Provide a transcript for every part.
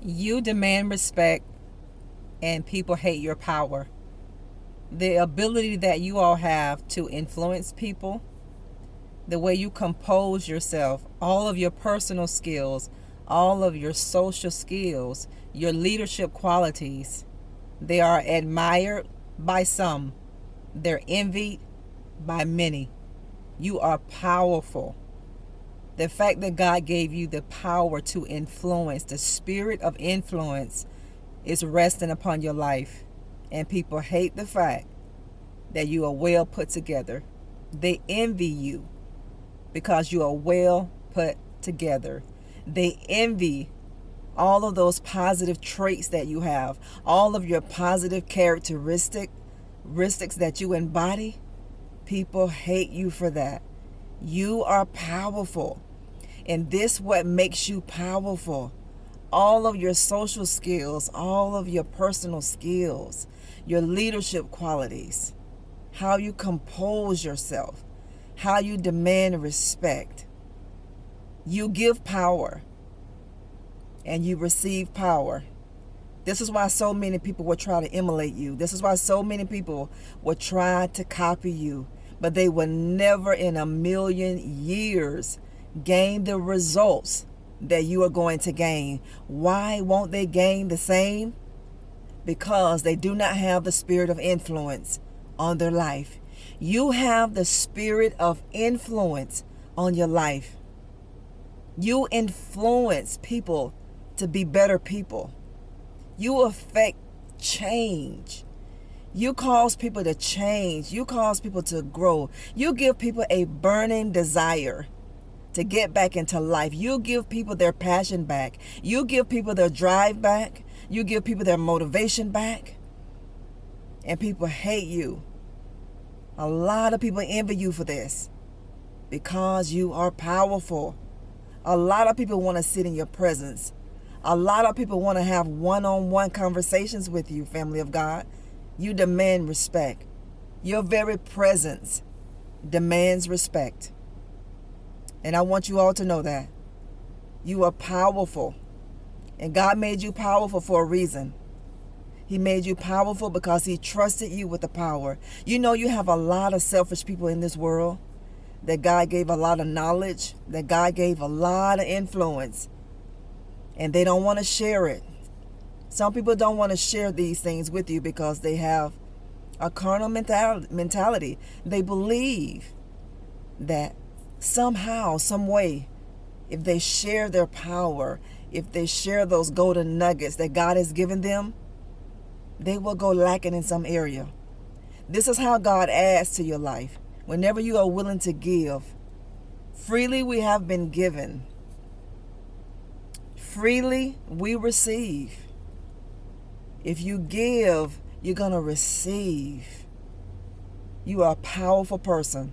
You demand respect and people hate your power. The ability that you all have to influence people, the way you compose yourself, all of your personal skills, all of your social skills, your leadership qualities, they are admired by some, they're envied by many. You are powerful. The fact that God gave you the power to influence, the spirit of influence is resting upon your life. And people hate the fact that you are well put together. They envy you because you are well put together. They envy all of those positive traits that you have, all of your positive characteristics that you embody. People hate you for that. You are powerful. And this what makes you powerful. All of your social skills, all of your personal skills, your leadership qualities, how you compose yourself, how you demand respect. You give power and you receive power. This is why so many people will try to emulate you. This is why so many people will try to copy you, but they will never in a million years gain the results that you are going to gain. Why won't they gain the same? Because they do not have the spirit of influence on their life. You have the spirit of influence on your life. You influence people to be better people. You affect change. You cause people to change. You cause people to grow. You give people a burning desire to get back into life. You give people their passion back. You give people their drive back. You give people their motivation back. And people hate you. A lot of people envy you for this because you are powerful. A lot of people want to sit in your presence. A lot of people want to have one-on-one conversations with you, family of God. You demand respect. Your very presence demands respect. And I want you all to know that. You are powerful. And God made you powerful for a reason. He made you powerful because He trusted you with the power. You know, you have a lot of selfish people in this world that God gave a lot of knowledge, that God gave a lot of influence, and they don't want to share it. Some people don't want to share these things with you because they have a carnal mentality. They believe that somehow, some way, if they share their power, if they share those golden nuggets that God has given them, they will go lacking in some area. This is how God adds to your life. Whenever you are willing to give, freely we have been given. Freely we receive. If you give, you're going to receive. You are a powerful person.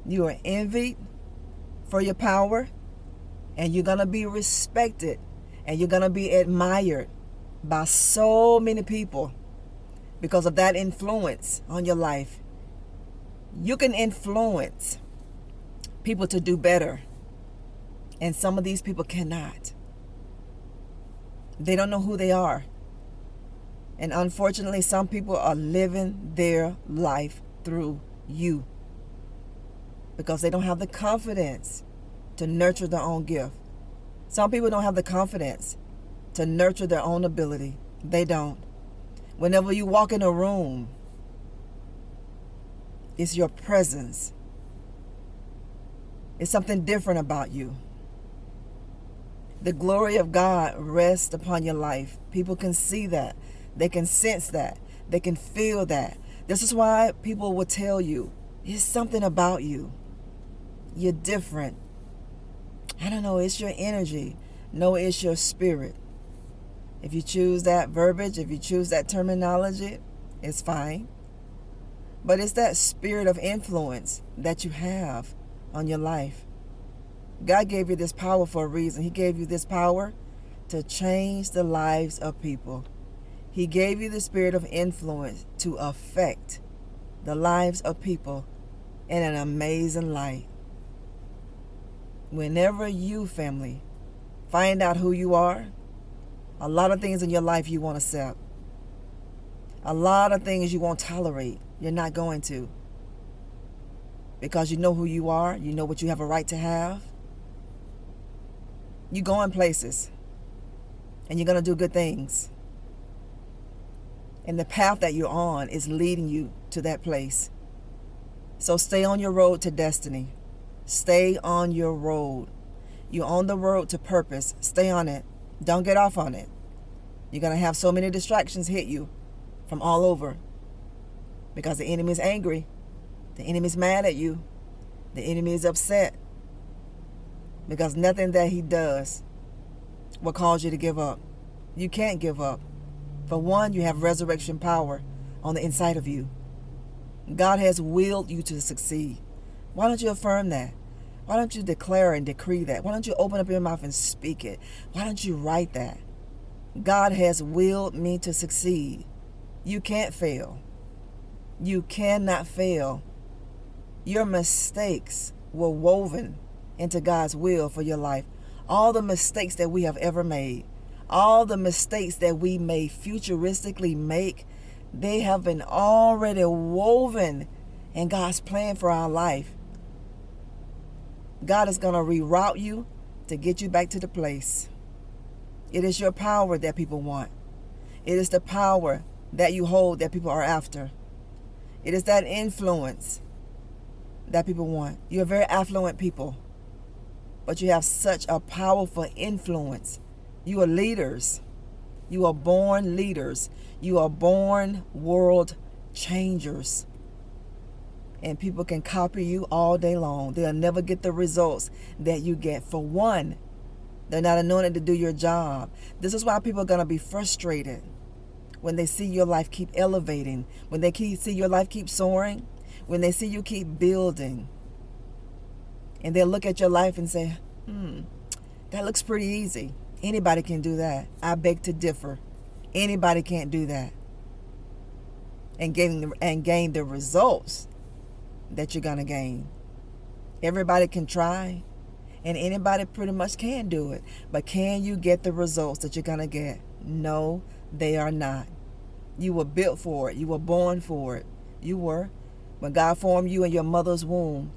You are envied for your power, and you're going to be respected, and you're going to be admired by so many people because of that influence on your life. You can influence people to do better, and some of these people cannot. They don't know who they are. And unfortunately, some people are living their life through you because they don't have the confidence to nurture their own gift. Some people don't have the confidence to nurture their own ability. They don't. Whenever you walk in a room, it's your presence. It's something different about you. The glory of God rests upon your life. People can see that. They can sense that. They can feel that. This is why people will tell you, it's something about you. You're different. I don't know, it's your energy. No, it's your spirit. If you choose that verbiage, if you choose that terminology, it's fine. But it's that spirit of influence that you have on your life. God gave you this power for a reason. He gave you this power to change the lives of people. He gave you the spirit of influence to affect the lives of people in an amazing light. Whenever you, family, find out who you are, A lot of things in your life you won't accept. A lot of things you won't tolerate. You're not going to. Because you know who you are. You know what you have a right to have. You're going places. And you're going to do good things. And the path that you're on is leading you to that place. So stay on your road to destiny. Stay on your road. You're on the road to purpose. Stay on it. Don't get off on it. You're going to have so many distractions hit you from all over. Because the enemy is angry. The enemy is mad at you. The enemy is upset. Because nothing that he does will cause you to give up. You can't give up. For one, you have resurrection power on the inside of you. God has willed you to succeed. Why don't you affirm that? Why don't you declare and decree that? Why don't you open up your mouth and speak it? Why don't you write that? God has willed me to succeed. You can't fail. You cannot fail. Your mistakes were woven into God's will for your life. All the mistakes that we have ever made, all the mistakes that we may futuristically make, they have been already woven in God's plan for our life. God is going to reroute you to get you back to the place. It is your power that people want. It is the power that you hold that people are after. It is that influence that people want. You're very affluent people, but you have such a powerful influence. You are leaders. You are born leaders. You are born world changers. And people can copy you all day long. They'll never get the results that you get. For one, they're not anointed to do your job. This is why people are going to be frustrated when they see your life keep elevating, when they see your life keep soaring, when they see you keep building. And they'll look at your life and say, that looks pretty easy. Anybody can do that. I beg to differ. Anybody can't do that. And gain the results that you're going to gain. Everybody can try, and anybody pretty much can do it. But can you get the results that you're going to get? No, they are not. You were built for it. You were born for it. You were. When God formed you in your mother's womb,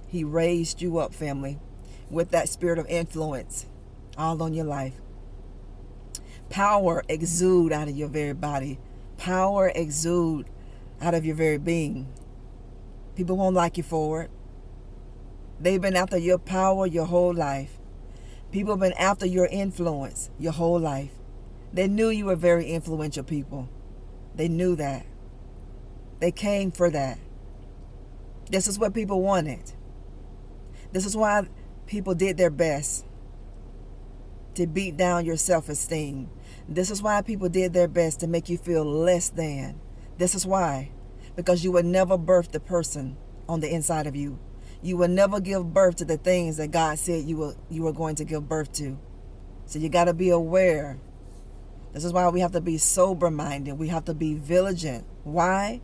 He raised you up, family, with that spirit of influence all on your life. Power exude out of your very body. Power exude out of your very being. People won't like you for it. They've been after your power your whole life. People have been after your influence your whole life. They knew you were very influential people. They knew that. They came for that. This is what people wanted. This is why people did their best to beat down your self-esteem. This is why people did their best to make you feel less than. This is why. Because you would never birth the person on the inside of you. You will never give birth to the things that God said you were going to give birth to. So you got to be aware. This is why we have to be sober-minded. We have to be vigilant. Why?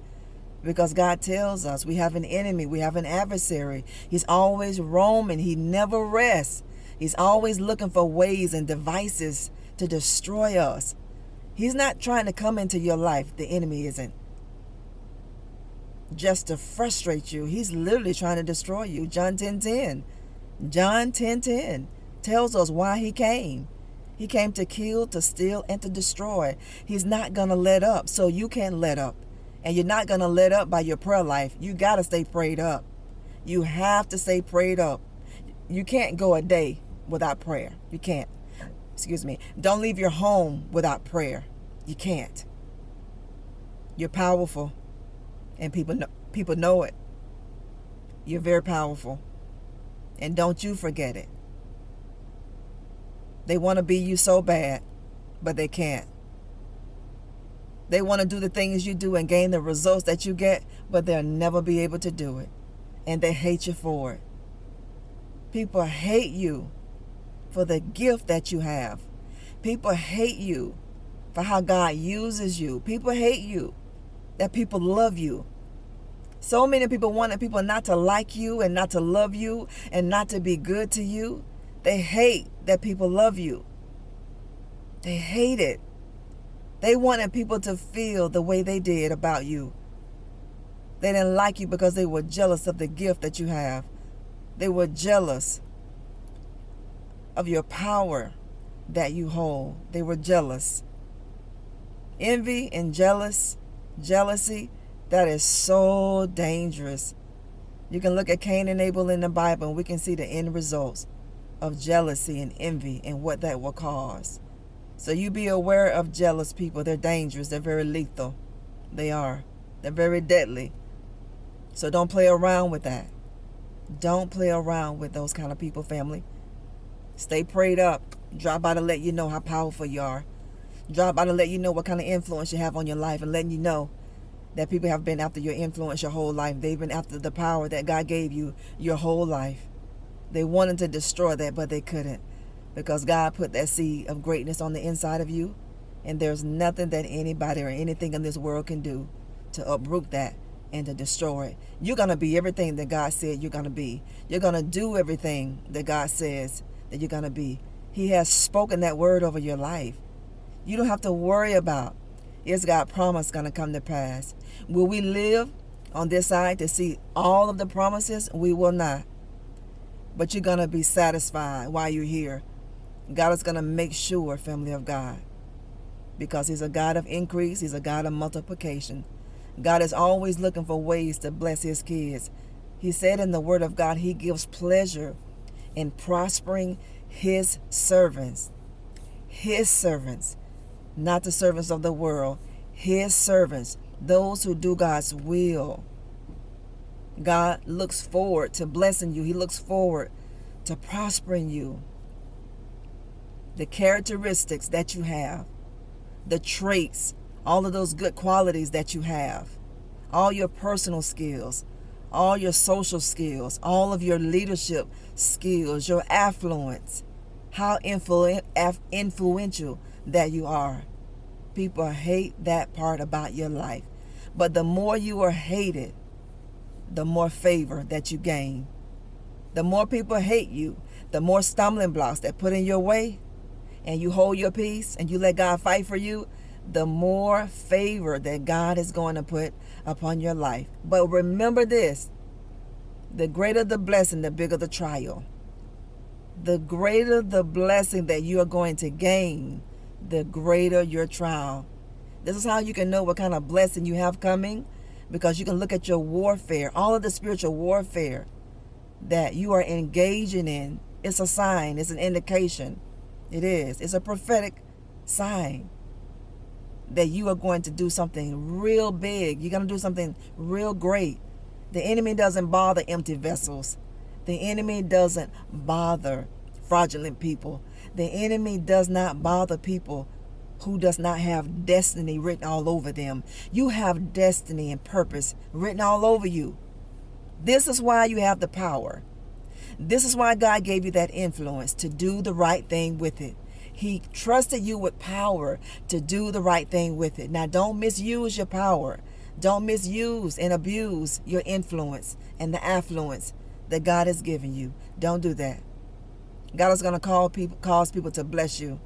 Because God tells us we have an enemy. We have an adversary. He's always roaming. He never rests. He's always looking for ways and devices to destroy us. He's not trying to come into your life. The enemy isn't. Just to frustrate you. He's literally trying to destroy you. John 10:10. John 10:10 tells us why he came. He came to kill, to steal, and to destroy. He's not going to let up, so you can't let up. And you're not going to let up by your prayer life. You got to stay prayed up. You have to stay prayed up. You can't go a day without prayer. You can't. Excuse me. Don't leave your home without prayer. You can't. You're powerful. And people know it. You're very powerful. And don't you forget it. They want to be you so bad, but they can't. They want to do the things you do and gain the results that you get, but they'll never be able to do it. And they hate you for it. People hate you for the gift that you have. People hate you for how God uses you. People hate you that people love you. So many people wanted people not to like you and not to love you and not to be good to you. They hate that people love you. They hate it. They wanted people to feel the way they did about you. They didn't like you because they were jealous of the gift that you have. They were jealous of your power that you hold. They were jealous. Envy and jealousy, that is so dangerous. You can look at Cain and Abel in the Bible and we can see the end results of jealousy and envy and what that will cause. So you be aware of jealous people. They're dangerous. They're very lethal. They are. They're very deadly. So don't play around with that. Don't play around with those kind of people, family. Stay prayed up. Drop by to let you know how powerful you are. Drop by to let you know what kind of influence you have on your life and letting you know that people have been after your influence your whole life. They've been after the power that God gave you your whole life. They wanted to destroy that, but they couldn't, because God put that seed of greatness on the inside of you, and there's nothing that anybody or anything in this world can do to uproot that and to destroy it. You're going to be everything that God said you're going to be. You're going to do everything that God says that you're going to be. He has spoken that word over your life. You don't have to worry about, is God promise going to come to pass? Will we live on this side to see all of the promises? We will not. But you're going to be satisfied while you're here. God is going to make sure, family of God, because He's a God of increase. He's a God of multiplication. God is always looking for ways to bless His kids. He said in the Word of God, He gives pleasure in prospering His servants. His servants, not the servants of the world. His servants, those who do God's will. God looks forward to blessing you. He looks forward to prospering you. The characteristics that you have, the traits, all of those good qualities that you have, all your personal skills, all your social skills, all of your leadership skills, your affluence, how influential that you are. People hate that part about your life. But the more you are hated, the more favor that you gain. The more people hate you, the more stumbling blocks that put in your way, and you hold your peace and you let God fight for you, the more favor that God is going to put upon your life. But remember this, the greater the blessing, the bigger the trial. The greater the blessing that you are going to gain, the greater your trial. This is how you can know what kind of blessing you have coming, because you can look at your warfare, all of the spiritual warfare that you are engaging in. It's a sign, it's an indication. It is. It's a prophetic sign that you are going to do something real big. You're going to do something real great. The enemy doesn't bother empty vessels. The enemy doesn't bother fraudulent people. The enemy does not bother people who does not have destiny written all over them. You have destiny and purpose written all over you. This is why you have the power. This is why God gave you that influence to do the right thing with it. He trusted you with power to do the right thing with it. Now, don't misuse your power. Don't misuse and abuse your influence and the affluence that God has given you. Don't do that. God is going to cause people to bless you.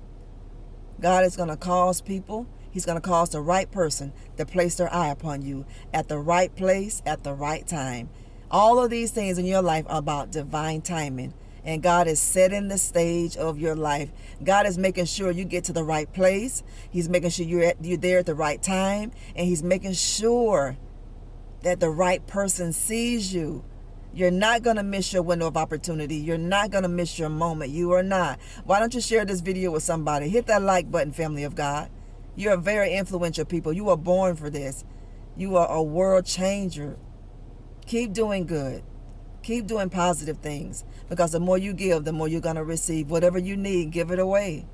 God is going to cause people, He's going to cause the right person to place their eye upon you at the right place at the right time. All of these things in your life are about divine timing. And God is setting the stage of your life. God is making sure you get to the right place. He's making sure you're there at the right time. And He's making sure that the right person sees you. You're not going to miss your window of opportunity. You're not going to miss your moment. You are not. Why don't you share this video with somebody? Hit that like button, family of God. You're a very influential people. You are born for this. You are a world changer. Keep doing good. Keep doing positive things, because the more you give, the more you're going to receive. Whatever you need, give it away.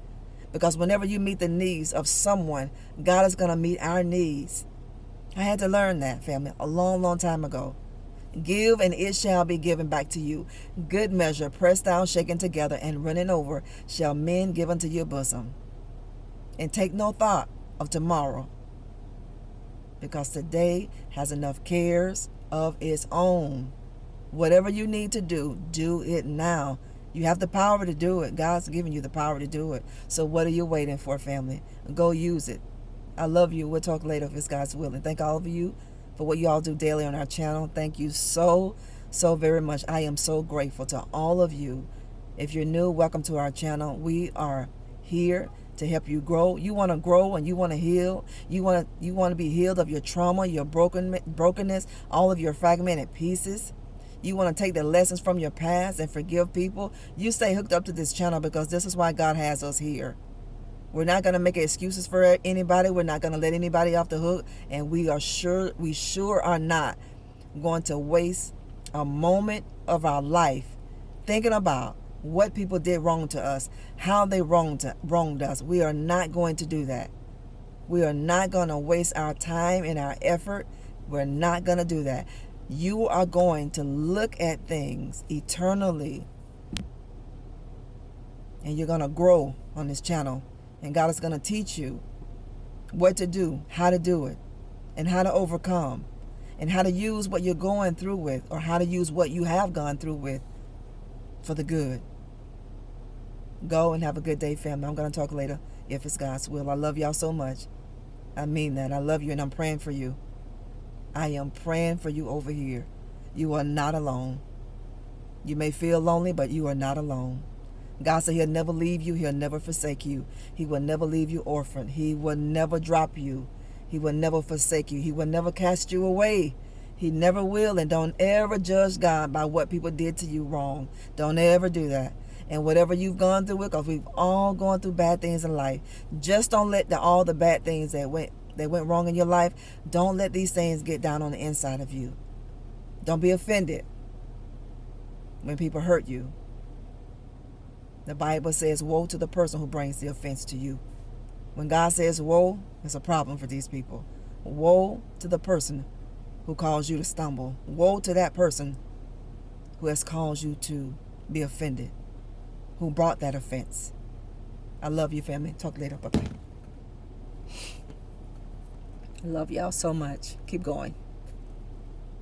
Because whenever you meet the needs of someone, God is going to meet our needs. I had to learn that, family, a long, long time ago. Give, and it shall be given back to you. Good measure, pressed down, shaken together, and running over, shall men give unto your bosom. And take no thought of tomorrow, because today has enough cares of its own. Whatever you need to do, do it now. You have the power to do it. God's given you the power to do it. So what are you waiting for, family? Go use it. I love you. We'll talk later if it's God's will. And thank all of you for what you all do daily on our channel. Thank you so very much. I am so grateful to all of you. If you're new, welcome to our channel. We are here to help you grow. You want to grow and you want to heal. You want to be healed of your trauma, your brokenness, all of your fragmented pieces. You want to take the lessons from your past and forgive people. You stay hooked up to this channel because this is why God has us here. We're not going to make excuses for anybody. We're not going to let anybody off the hook. And we sure are not going to waste a moment of our life thinking about what people did wrong to us, how they wronged us. We are not going to do that. We are not going to waste our time and our effort. We're not going to do that. You are going to look at things eternally, and you're going to grow on this channel. And God is going to teach you what to do, how to do it, and how to overcome, and how to use what you're going through with, or how to use what you have gone through with for the good. Go and have a good day, family. I'm going to talk later if it's God's will. I love y'all so much. I mean that. I love you, and I'm praying for you. I am praying for you over here. You are not alone. You may feel lonely, but you are not alone. God said he'll never leave you. He'll never forsake you. He will never leave you orphaned. He will never drop you. He will never forsake you. He will never cast you away. He never will. And don't ever judge God by what people did to you wrong. Don't ever do that. And whatever you've gone through, because we've all gone through bad things in life, just don't let all the bad things that went wrong in your life, don't let these things get down on the inside of you. Don't be offended when people hurt you. The Bible says, woe to the person who brings the offense to you. When God says woe, it's a problem for these people. Woe to the person who caused you to stumble. Woe to that person who has caused you to be offended, who brought that offense. I love you, family. Talk later. Bye-bye. I love y'all so much. Keep going.